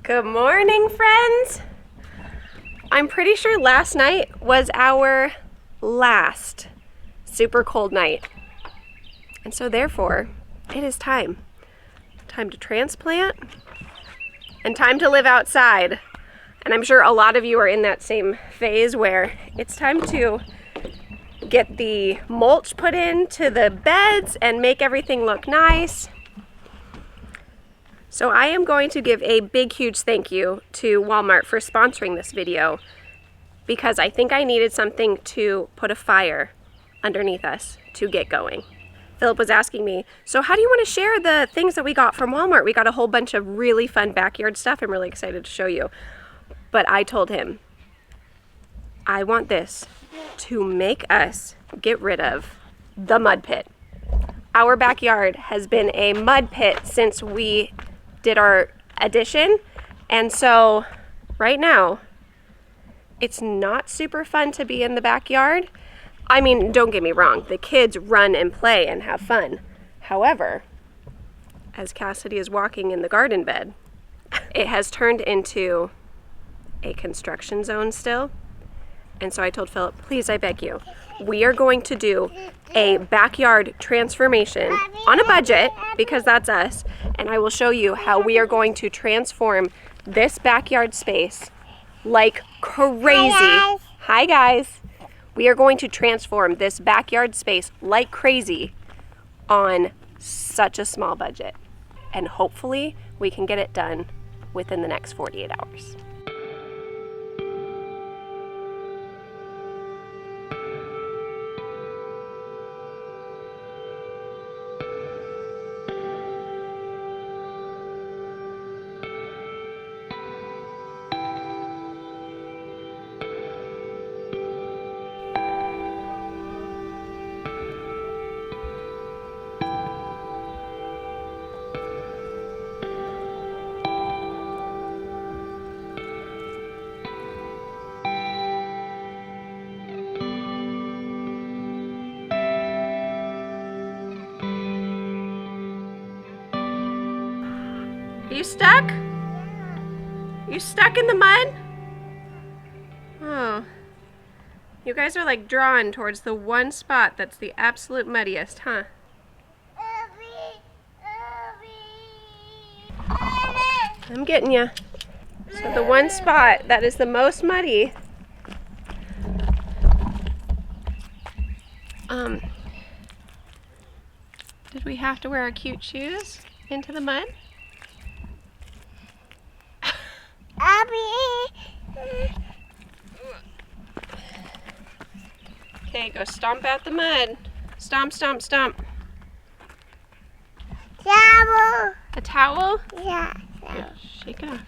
Good morning, friends. I'm pretty sure last night was our last super cold night. And so therefore, it is time. Time to transplant and time to live outside. And I'm sure a lot of you are in that same phase where it's time to get the mulch put into the beds and make everything look nice. So I am going to give a big, huge thank you to Walmart for sponsoring this video because I think I needed something to put a fire underneath us to get going. Philip was asking me, so how do you want to share the things that we got from Walmart? We got a whole bunch of really fun backyard stuff. I'm really excited to show you. But I told him, I want this to make us get rid of the mud pit. Our backyard has been a mud pit since we did our addition, and so right now it's not super fun to be in the backyard. I mean, don't get me wrong, the kids run and play and have fun. However, as Cassidy is walking in the garden bed, it has turned into a construction zone still. And so I told Philip, please, I beg you, we are going to do a backyard transformation on a budget, because that's us, and I will show you how we are going to transform this backyard space like crazy. Hi guys. We are going to transform this backyard space like crazy on such a small budget. And hopefully we can get it done within the next 48 hours. Are you stuck? You stuck in the mud? Oh. You guys are like drawn towards the one spot that's the absolute muddiest, huh? I'm getting you. So the one spot that is the most muddy, did we have to wear our cute shoes into the mud? Okay, go stomp out the mud. Stomp, stomp, stomp. Towel. A towel? Yeah. Here, shake it off.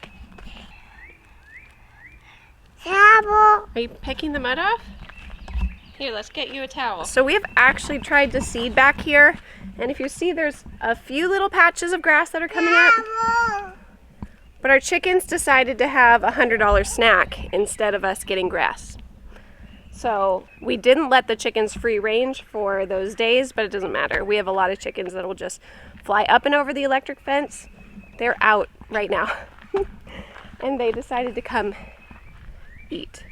Towel. Are you picking the mud off? Here, let's get you a towel. So we have actually tried to seed back here, and if you see, there's a few little patches of grass that are coming up. But our chickens decided to have a $100 snack instead of us getting grass. So we didn't let the chickens free range for those days, but it doesn't matter. We have a lot of chickens that will just fly up and over the electric fence. They're out right now. And they decided to come eat.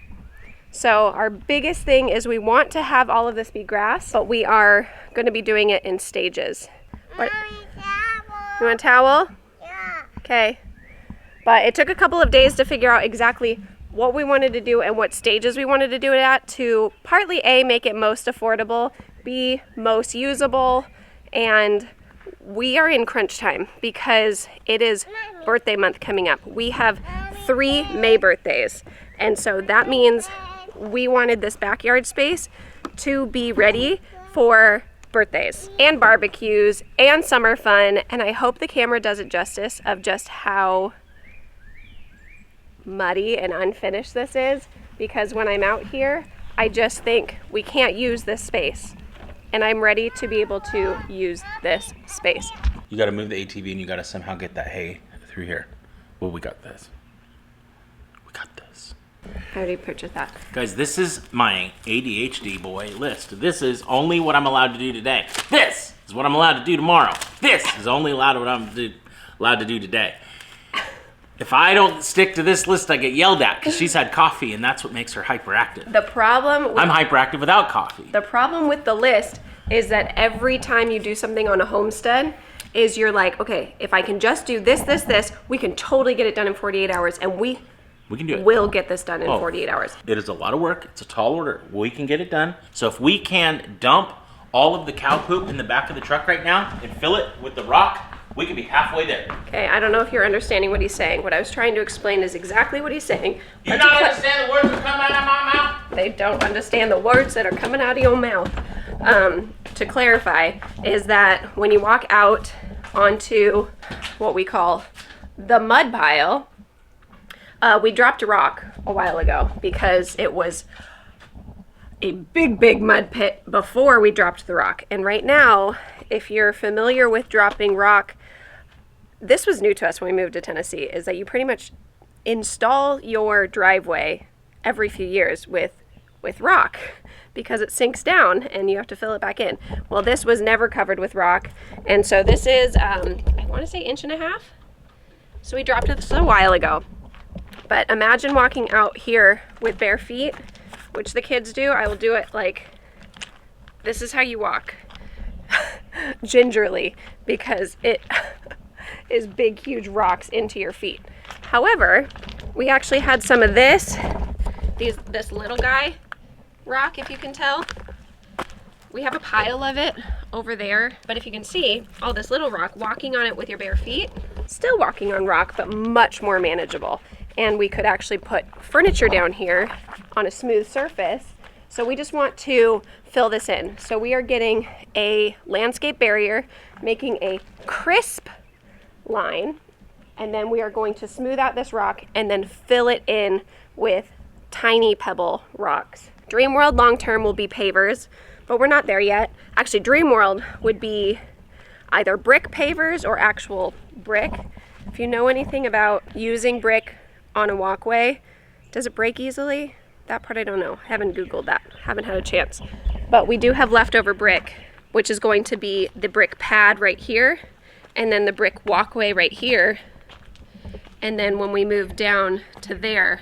So our biggest thing is we want to have all of this be grass, but we are going to be doing it in stages. What? You want a towel? Yeah. Okay. But it took a couple of days to figure out exactly what we wanted to do and what stages we wanted to do it at to partly A, make it most affordable, B, most usable, and we are in crunch time because it is birthday month coming up. We have 3 May birthdays, and so that means we wanted this backyard space to be ready for birthdays and barbecues and summer fun, and I hope the camera does it justice of just how muddy and unfinished this is, because when I'm out here I just think we can't use this space, and I'm ready to be able to use this space. You got to move the ATV and you got to somehow get that hay through here. Well, we got this. We got this. I already purchased that. Guys, this is my ADHD boy list. This is only what I'm allowed to do today. This is what I'm allowed to do tomorrow. This is only allowed what I'm allowed to do today. If I don't stick to this list, I get yelled at because she's had coffee and that's what makes her hyperactive. The problem... I'm hyperactive without coffee. The problem with the list is that every time you do something on a homestead, is you're like, okay, if I can just do this, this, this, we can totally get it done in 48 hours, and we can do it. Will get this done in 48 hours. It is a lot of work. It's a tall order. We can get it done. So if we can dump all of the cow poop in the back of the truck right now and fill it with the rock, we could be halfway there. Okay, I don't know if you're understanding what he's saying. What I was trying to explain is exactly what he's saying. You don't understand the words that come out of my mouth? They don't understand the words that are coming out of your mouth. To clarify, is that when you walk out onto what we call the mud pile, we dropped a rock a while ago because it was a big mud pit before we dropped the rock. And right now, if you're familiar with dropping rock, this was new to us when we moved to Tennessee, is that you pretty much install your driveway every few years with rock because it sinks down and you have to fill it back in. Well, this was never covered with rock. And so this is, I want to say 1.5 inches. So we dropped this a while ago. But imagine walking out here with bare feet, which the kids do. I will do it like, this is how you walk. Gingerly, because it is big, huge rocks into your feet. However, we actually had some of this little guy rock, if you can tell. We have a pile of it over there, but if you can see, all this little rock, walking on it with your bare feet, still walking on rock, but much more manageable. And we could actually put furniture down here on a smooth surface. So we just want to fill this in. So we are getting a landscape barrier, making a crisp line, and then we are going to smooth out this rock and then fill it in with tiny pebble rocks. Dream World long-term will be pavers, but we're not there yet. Actually, Dream World would be either brick pavers or actual brick. If you know anything about using brick on a walkway, does it break easily? That part I don't know. I haven't Googled that. Haven't had a chance. But we do have leftover brick, which is going to be the brick pad right here, and then the brick walkway right here. And then when we move down to there,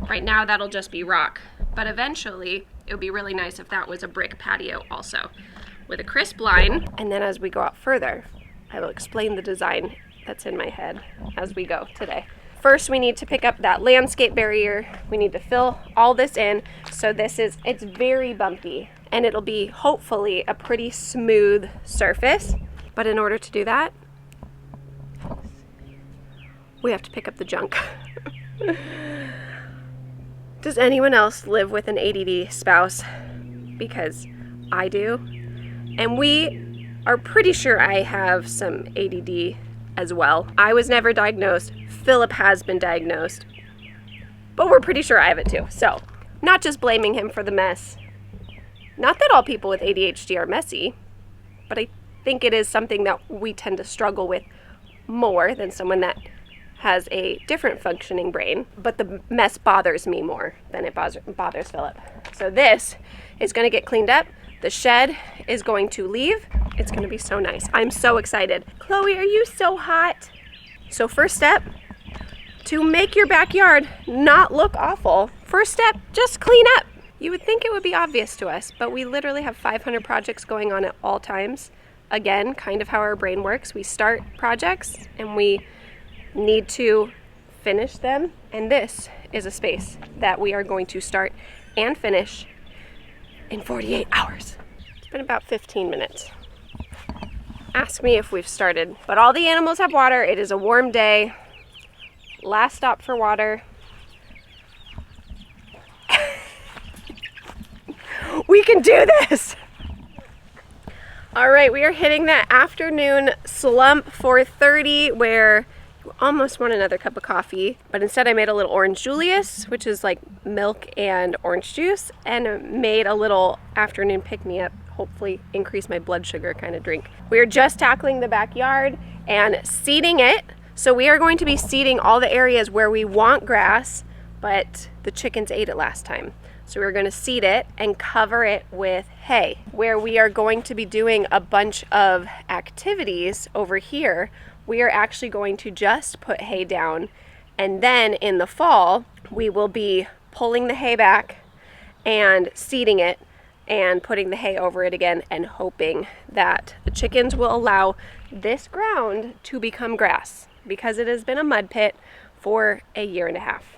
right now that'll just be rock. But eventually, it would be really nice if that was a brick patio also, with a crisp line. And then as we go out further, I will explain the design that's in my head as we go today. First, we need to pick up that landscape barrier. We need to fill all this in. So it's very bumpy, and it'll be hopefully a pretty smooth surface. But in order to do that, we have to pick up the junk. Does anyone else live with an ADD spouse? Because I do. And we are pretty sure I have some ADD as well. I was never diagnosed. Philip has been diagnosed. But we're pretty sure I have it too. So, not just blaming him for the mess. Not that all people with ADHD are messy, but I think it is something that we tend to struggle with more than someone that has a different functioning brain. But the mess bothers me more than it bothers Philip. So this is going to get cleaned up. The shed is going to leave. It's going to be so nice. I'm so excited. Chloe, are you so hot? So first step, to make your backyard not look awful, first step, just clean up. You would think it would be obvious to us, but we literally have 500 projects going on at all times. Again, kind of how our brain works. We start projects and we need to finish them. And this is a space that we are going to start and finish in 48 hours. It's been about 15 minutes. Ask me if we've started. But all the animals have water. It is a warm day. Last stop for water. We can do this! All right, we are hitting that afternoon slump, 4:30, where you almost want another cup of coffee, but instead I made a little orange Julius, which is like milk and orange juice, and made a little afternoon pick-me-up, hopefully increase my blood sugar kind of drink. We are just tackling the backyard and seeding it. So we are going to be seeding all the areas where we want grass, but the chickens ate it last time. So we're going to seed it and cover it with hay. Where we are going to be doing a bunch of activities over here, we are actually going to just put hay down And then in the fall, we will be pulling the hay back and seeding it and putting the hay over it again and hoping that the chickens will allow this ground to become grass, because it has been a mud pit for a year and a half.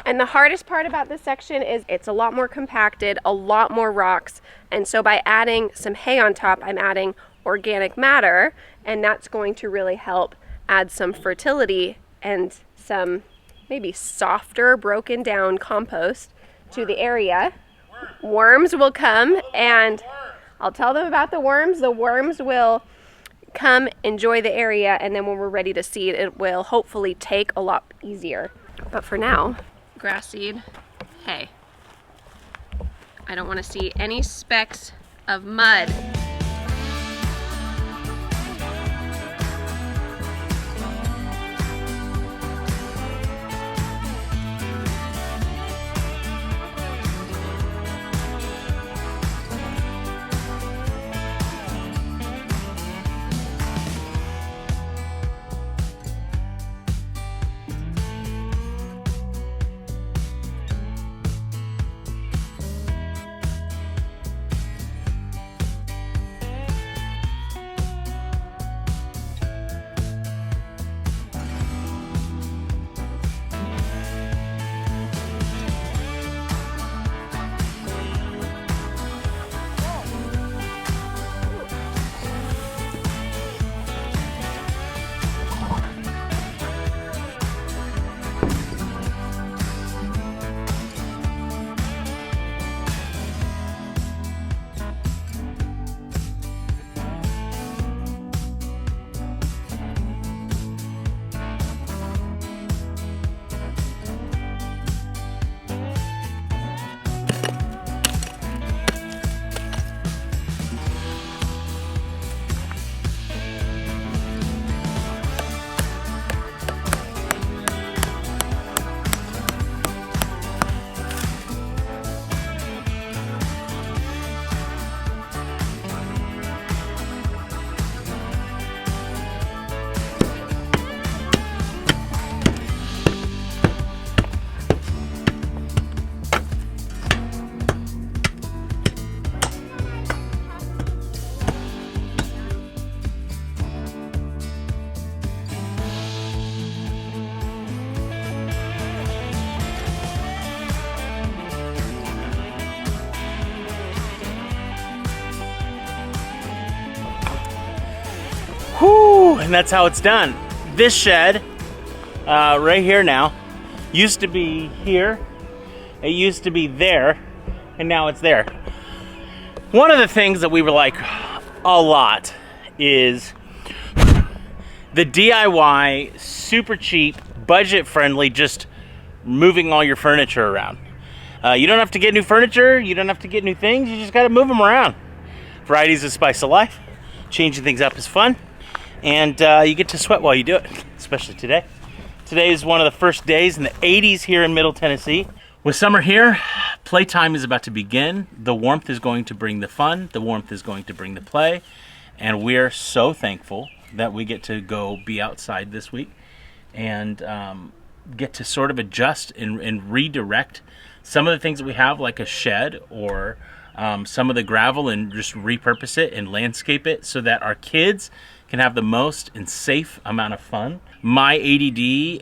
And the hardest part about this section is it's a lot more compacted, a lot more rocks. And so by adding some hay on top, I'm adding organic matter, and that's going to really help add some fertility and some maybe softer, broken down compost to the area. Worms will come, and I'll tell them about the worms. The worms will come, enjoy the area, and then when we're ready to seed, it will hopefully take a lot easier. But for now, grass seed, hay. I don't want to see any specks of mud. Whew, and that's how it's done. This shed, right here now, used to be here, it used to be there, and now it's there. One of the things that we were like a lot is the DIY, super cheap, budget friendly, just moving all your furniture around. You don't have to get new furniture, you don't have to get new things, you just gotta move them around. Variety's a spice of life. Changing things up is fun. And you get to sweat while you do it, especially today. Today is one of the first days in the 80s here in Middle Tennessee. With summer here, playtime is about to begin. The warmth is going to bring the fun. The warmth is going to bring the play. And we're so thankful that we get to go be outside this week and get to sort of adjust and redirect some of the things that we have, like a shed or some of the gravel, and just repurpose it and landscape it so that our kids can have the most and safe amount of fun. My ADD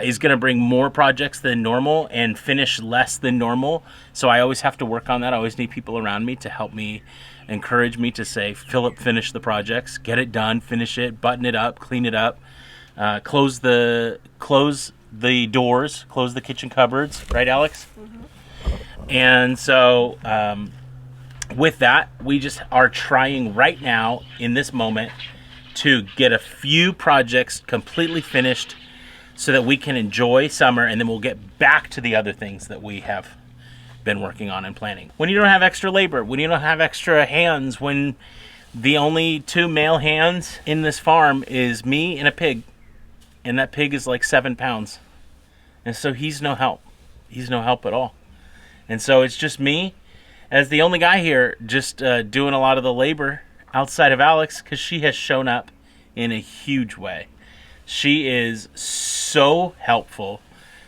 is going to bring more projects than normal and finish less than normal. So I always have to work on that. I always need people around me to help me, encourage me to say, Philip, finish the projects, get it done, finish it, button it up, clean it up, close the doors, close the kitchen cupboards, right, Alex? Mm-hmm. And so with that, we just are trying right now in this moment to get a few projects completely finished so that we can enjoy summer, and then we'll get back to the other things that we have been working on and planning. When you don't have extra labor, when you don't have extra hands, when the only 2 male hands in this farm is me and a pig, and that pig is like 7 pounds. And so he's no help. He's no help at all. And so it's just me as the only guy here, just doing a lot of the labor outside of Alex, because she has shown up in a huge way. She is so helpful.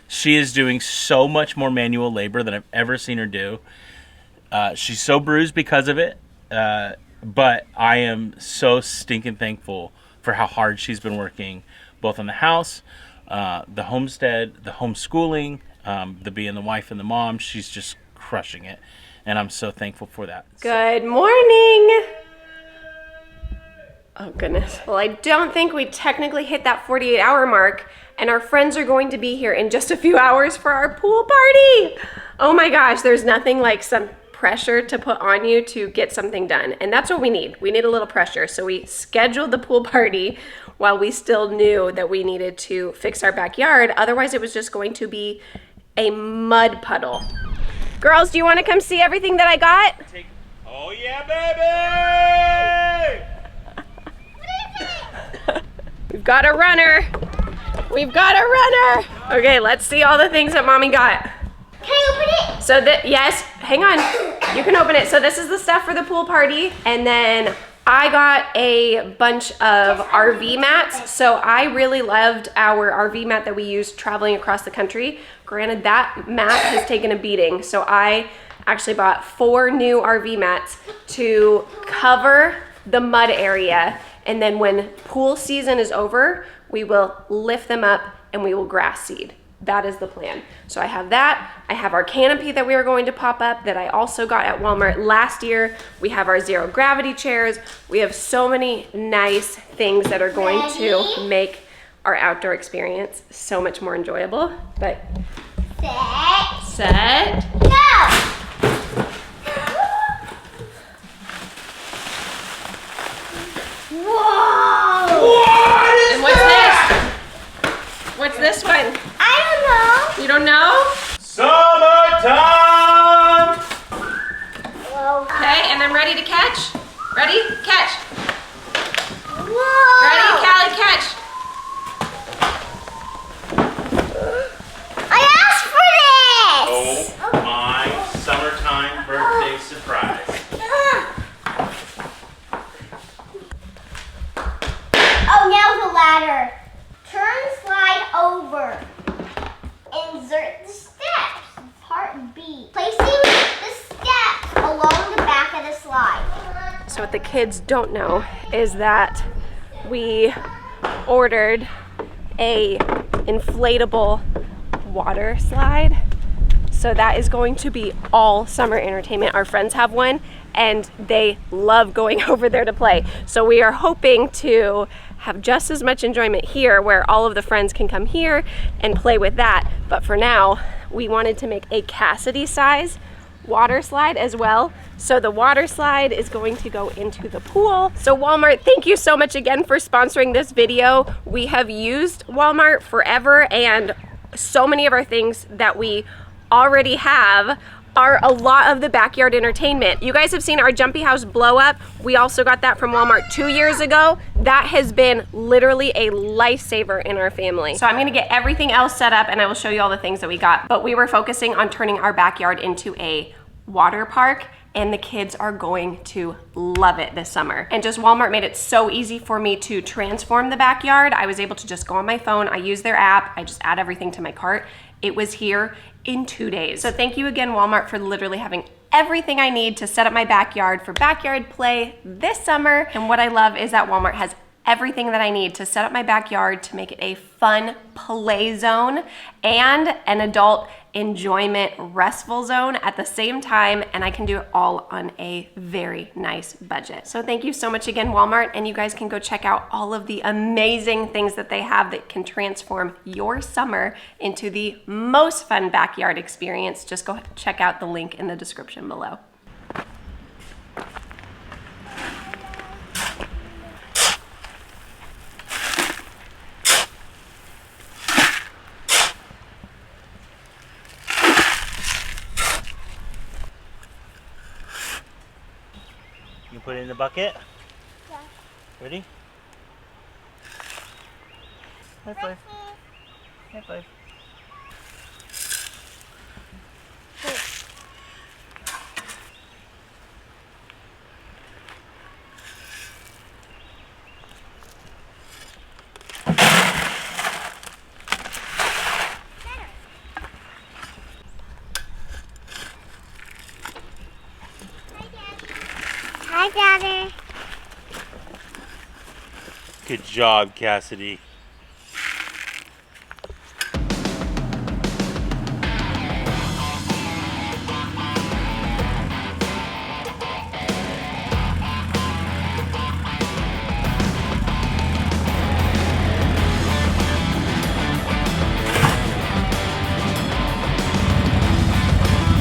She is doing so much more manual labor than I've ever seen her do. She's so bruised because of it, but I am so stinking thankful for how hard she's been working, both on the house, the homestead, the homeschooling, the being the wife and the mom. She's just crushing it, and I'm so thankful for that. Good morning. Oh goodness. Well, I don't think we technically hit that 48-hour mark, and our friends are going to be here in just a few hours for our pool party. Oh my gosh, there's nothing like some pressure to put on you to get something done, and that's what we need. We need a little pressure. So we scheduled the pool party while we still knew that we needed to fix our backyard. Otherwise, it was just going to be a mud puddle. Girls, do you want to come see everything that I got? Oh yeah, baby! We've got a runner. We've got a runner. Okay, let's see all the things that Mommy got. Can I open it? So yes, hang on. You can open it. So this is the stuff for the pool party. And then I got a bunch of RV mats. So I really loved our RV mat that we used traveling across the country. Granted, that mat has taken a beating. So I actually bought 4 new RV mats to cover the mud area. And then when pool season is over, we will lift them up and we will grass seed. That is the plan. So I have that. I have our canopy that we are going to pop up that I also got at Walmart last year. We have our zero gravity chairs. We have so many nice things that are going to make our outdoor experience so much more enjoyable. But set, Go! Whoa! and what's this? What's this one? I don't know. You don't know? Summertime! Whoa. Okay, and I'm ready to catch. Ready? Catch. Whoa. Ready, Callie, catch. I asked for this. Oh my summertime birthday surprise. Oh, now the ladder. Turn, slide over. Insert the steps. Part B. Placing the steps along the back of the slide. So what the kids don't know is that we ordered a inflatable water slide. So that is going to be all summer entertainment. Our friends have one and they love going over there to play. So we are hoping to have just as much enjoyment here where all of the friends can come here and play with that. But for now, we wanted to make a Cassidy size water slide as well. So the water slide is going to go into the pool. So Walmart, thank you so much again for sponsoring this video. We have used Walmart forever, and so many of our things that we already have are a lot of the backyard entertainment. You guys have seen our Jumpy House blow up. We also got that from Walmart 2 years ago. That has been literally a lifesaver in our family. So I'm gonna get everything else set up and I will show you all the things that we got. But we were focusing on turning our backyard into a water park, and the kids are going to love it this summer. And just Walmart made it so easy for me to transform the backyard. I was able to just go on my phone, I use their app, I just add everything to my cart. It was here in 2 days. So thank you again, Walmart, for literally having everything I need to set up my backyard for backyard play this summer. And what I love is that Walmart has everything that I need to set up my backyard to make it a fun play zone and an adult enjoyment restful zone at the same time, and I can do it all on a very nice budget. So thank you so much again, Walmart, and you guys can go check out all of the amazing things that they have that can transform your summer into the most fun backyard experience. Just go check out the link in the description below. You put it in the bucket? Yeah. Ready? High five. High five. Hi, Daddy. Good job, Cassidy.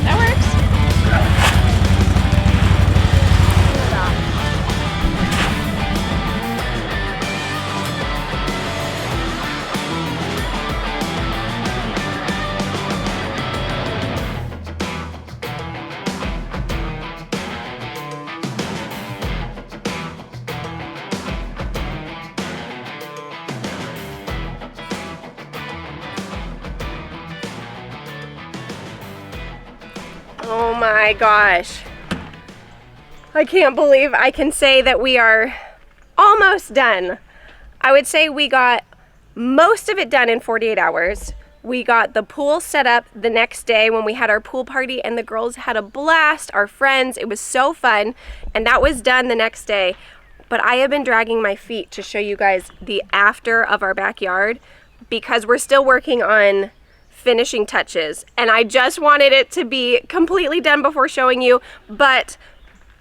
That works. Oh my gosh. I can't believe I can say that we are almost done. I would say we got most of it done in 48 hours. We got the pool set up the next day when we had our pool party, and the girls had a blast, our friends. It was so fun, and that was done the next day. But I have been dragging my feet to show you guys the after of our backyard because we're still working on finishing touches, and I just wanted it to be completely done before showing you, but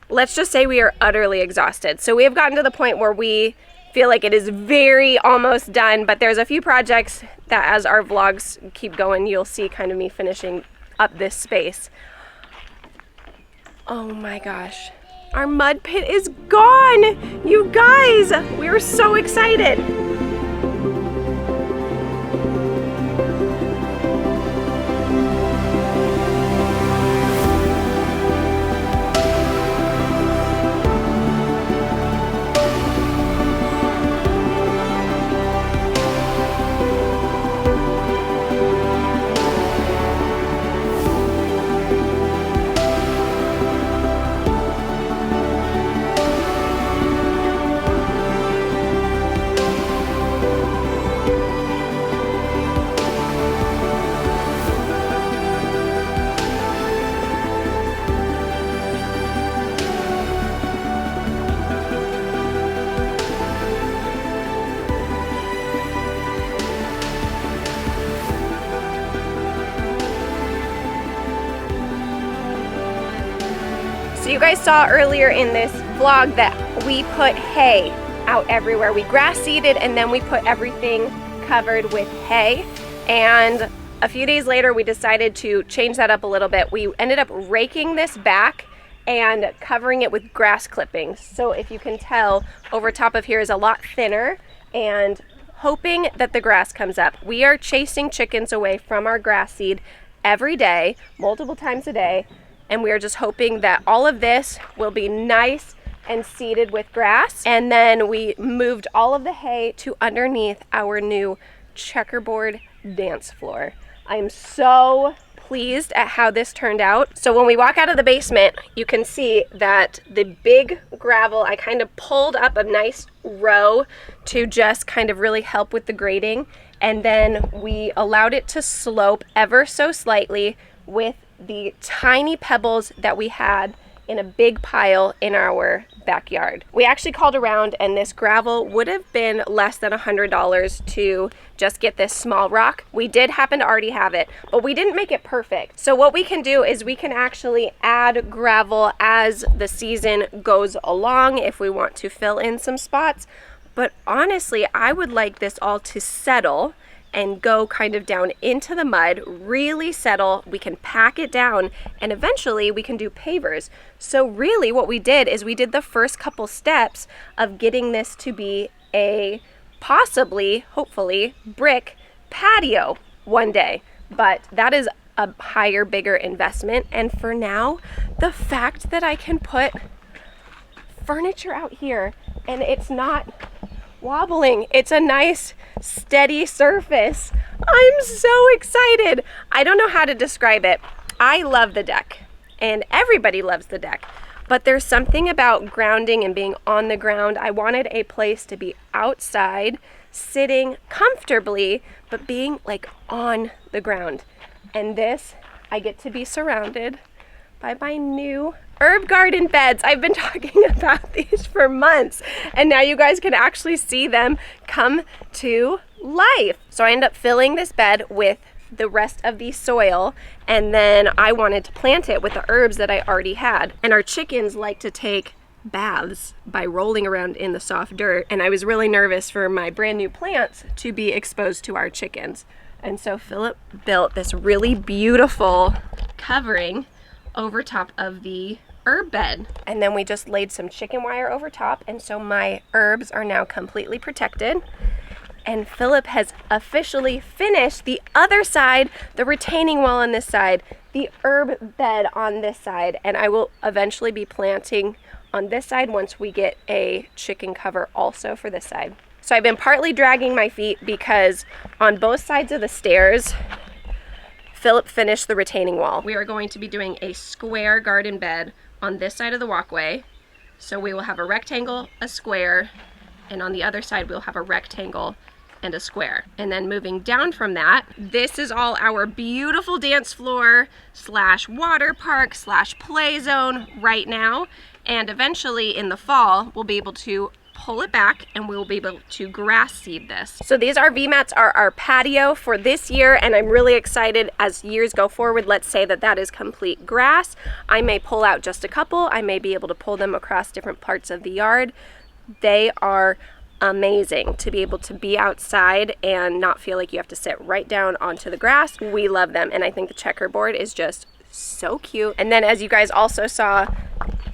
let's just say we are utterly exhausted. So we have gotten to the point where we feel like it is very almost done, but there's a few projects that as our vlogs keep going, you'll see kind of me finishing up this space. Oh my gosh, our mud pit is gone! You guys, we were so excited. So you guys saw earlier in this vlog that we put hay out everywhere. We grass seeded and then we put everything covered with hay. And a few days later we decided to change that up a little bit. We ended up raking this back and covering it with grass clippings. So if you can tell, over top of here is a lot thinner, and hoping that the grass comes up. We are chasing chickens away from our grass seed every day, multiple times a day. And we are just hoping that all of this will be nice and seeded with grass. And then we moved all of the hay to underneath our new checkerboard dance floor. I'm so pleased at how this turned out. So when we walk out of the basement, you can see that the big gravel, I kind of pulled up a nice row to just kind of really help with the grading. And then we allowed it to slope ever so slightly with the tiny pebbles that we had in a big pile in our backyard. We actually called around, and this gravel would have been less than $100 to just get this small rock. We did happen to already have it, but we didn't make it perfect. So what we can do is we can actually add gravel as the season goes along if we want to fill in some spots. But honestly, I would like this all to settle and go kind of down into the mud, really settle. We can pack it down, and eventually we can do pavers. So really what we did is we did the first couple steps of getting this to be a possibly, hopefully, brick patio one day. But that is a higher, bigger investment. And for now, the fact that I can put furniture out here and it's not wobbling, it's a nice steady surface. I'm so excited. I don't know how to describe it. I love the deck, and everybody loves the deck, but there's something about grounding and being on the ground. I wanted a place to be outside, sitting comfortably, but being like on the ground. And this, I get to be surrounded by my new herb garden beds. I've been talking about these for months, and now you guys can actually see them come to life. So I ended up filling this bed with the rest of the soil, and then I wanted to plant it with the herbs that I already had. And our chickens like to take baths by rolling around in the soft dirt, and I was really nervous for my brand new plants to be exposed to our chickens. And so Philip built this really beautiful covering over top of the herb bed, and then we just laid some chicken wire over top, and so my herbs are now completely protected. And Philip has officially finished the other side, the retaining wall on this side, the herb bed on this side, and I will eventually be planting on this side once we get a chicken cover also for this side. So I've been partly dragging my feet because on both sides of the stairs, Philip finished the retaining wall. We are going to be doing a square garden bed on this side of the walkway. So we will have a rectangle, a square, and on the other side we'll have a rectangle and a square. And then moving down from that, this is all our beautiful dance floor slash water park slash play zone right now. And eventually in the fall, we'll be able to pull it back and we'll be able to grass seed this. So these RV mats are our patio for this year, and I'm really excited as years go forward. Let's say that that is complete grass. I may pull out just a couple. I may be able to pull them across different parts of the yard. They are amazing to be able to be outside and not feel like you have to sit right down onto the grass. We love them, and I think the checkerboard is just so cute. And then as you guys also saw,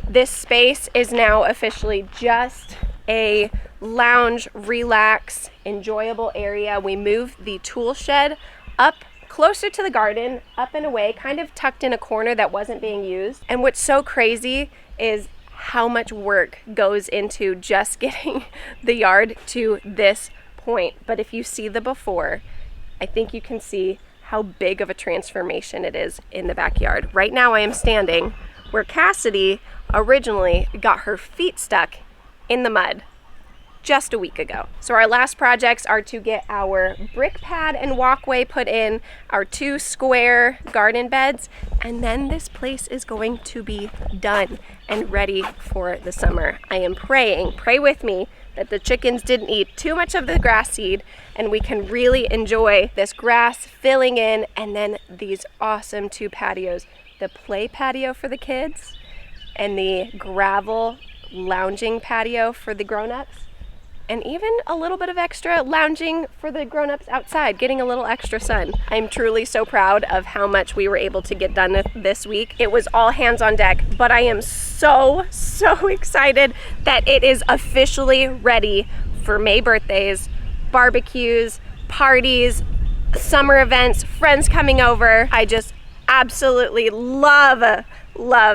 this space is now officially just a lounge, relax, enjoyable area. We moved the tool shed up closer to the garden, up and away, kind of tucked in a corner that wasn't being used. And what's so crazy is how much work goes into just getting the yard to this point. But if you see the before, I think you can see how big of a transformation it is in the backyard. Right now I am standing where Cassidy originally got her feet stuck in the mud just a week ago. So our last projects are to get our brick pad and walkway put in, our 2 square garden beds, and then this place is going to be done and ready for the summer. I am praying, pray with me, that the chickens didn't eat too much of the grass seed and we can really enjoy this grass filling in, and then these awesome 2 patios, the play patio for the kids and the gravel lounging patio for the grown-ups, and even a little bit of extra lounging for the grown-ups outside, getting a little extra sun. I'm truly so proud of how much we were able to get done this week. It was all hands on deck, but I am so excited that it is officially ready for May birthdays, barbecues, parties, summer events, friends coming over. I just absolutely love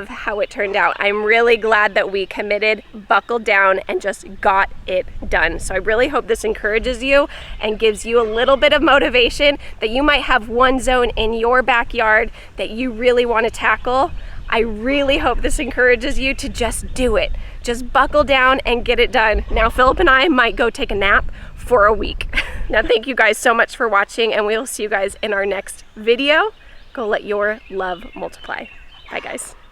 how it turned out. I'm really glad that we committed, buckled down, and just got it done. So I really hope this encourages you and gives you a little bit of motivation that you might have one zone in your backyard that you really want to tackle. I really hope this encourages you to just do it. Just buckle down and get it done. Now Philip and I might go take a nap for a week. Now thank you guys so much for watching, and we will see you guys in our next video. Go let your love multiply. Bye guys.